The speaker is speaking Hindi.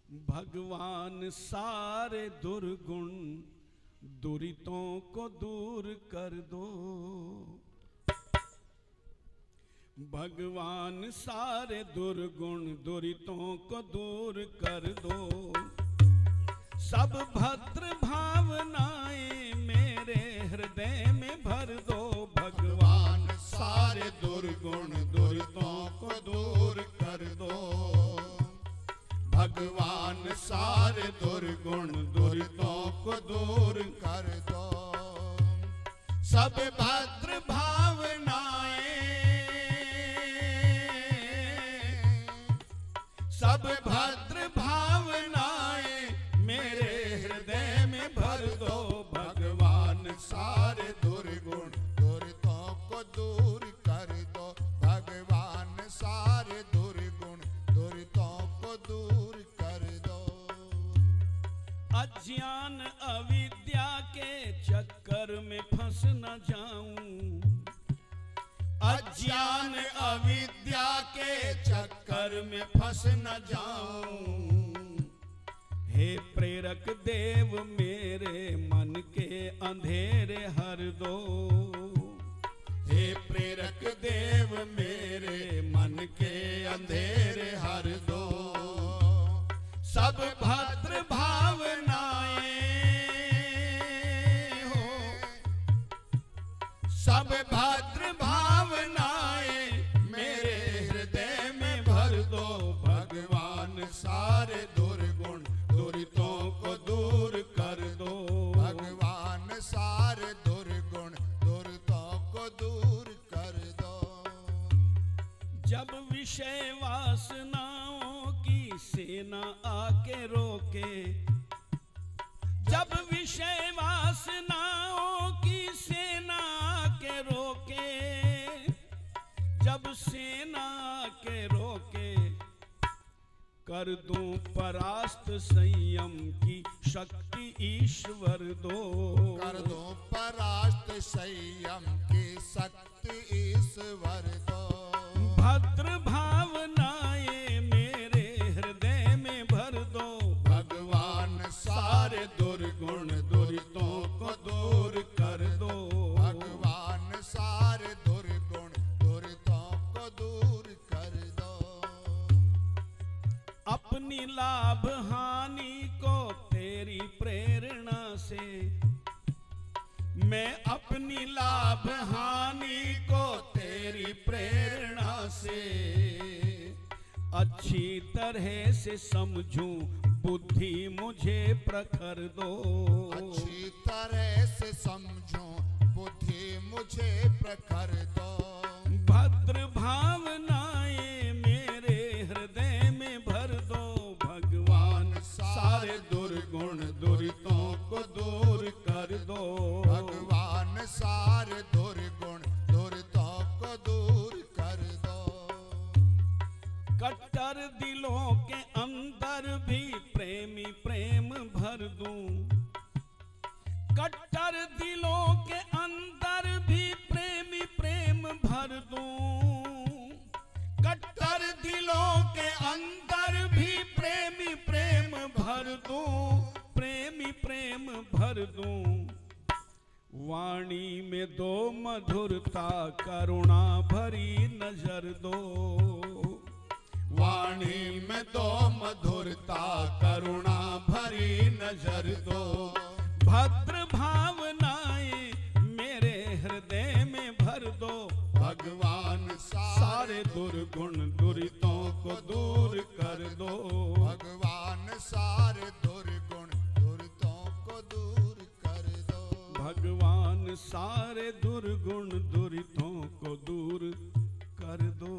भगवान सारे दुर्गुण दुरितों को दूर कर दो। भगवान सारे दुर्गुण दुरितों को दूर कर दो। सब भद्र भावनाएं मेरे हृदय में भर दो। भगवान सारे दुर्गुण दुरितों को दूर कर दो। भगवान सारे दुर्गुण दुरितों को दूर कर दो। सब भद्र भावनाएं, सब भद्र भावनाएं मेरे हृदय में भर दो। भगवान सारे दुर्गुण दुरितों को दूर कर दो। भगवान सारे दुर्गुण दुरितों को दूर कर दो। अज्ञान अविद्या के चक्कर में फंस न जाऊं। अज्ञान अविद्या के चक्कर में फंस न जाऊं। हे प्रेरक देव मेरे मन के अंधेरे हर दो। हे प्रेरक देव मेरे मन के अंधेरे हर दो। सब भद्र भावनाएं हो, सब भद्र भावनाएं मेरे हृदय में भर दो। भगवान सारे दुर्गुण दुरितों को दूर कर दो। भगवान सारे दुर्गुण दुरितों को दूर कर दो। जब विषय वासनाओं की सेना आके रोके, जब विषय वासनाओं की सेना आके रोके, जब सेना के रोके, कर दूं परास्त संयम की शक्ति ईश्वर दो। कर दूं परास्त संयम की शक्ति ईश्वर दो। भद्र भावनाएं मेरे हृदय में भर दो। भगवान सारे दुर्गुण दुरितों को दूर कर दो। भगवान सारे दुर्गुण दुरितों को दूर कर दो। अपनी लाभ हानि को तेरी प्रेरणा से, मैं अपनी लाभ हानि को तेरी प्रेरणा से अच्छी तरह से समझूं। बुद्धि मुझे प्रखर दो। अच्छी तरह से समझूं, बुद्धि मुझे प्रखर दो। भद्र भावनाएं मेरे हृदय में भर दो। भगवान सारे दुर्गुण दुरितों को दूर कर दो। भगवान सारे दुर्गुण दुरितों को दूर कर दो। कट्टर दिलों के अंदर भी प्रेमी प्रेम भर दूं। कट्टर दिलों के अंदर भी प्रेमी प्रेम भर दूं। कट्टर दिलों के अंदर भी प्रेमी प्रेम भर दूं। प्रेमी प्रेम भर दूं। वाणी में दो मधुरता करुणा भरी नजर दो। वाणी में दो मधुरता करुणा भरी नजर दो। भद्र भावनाएं मेरे हृदय में भर दो। भगवान सारे दुर्गुण दुरितों को दूर कर दो। भगवान सारे दुर्गुण दुरितों को दूर कर दो। भगवान सारे दुर्गुण दुरितों को दूर कर दो।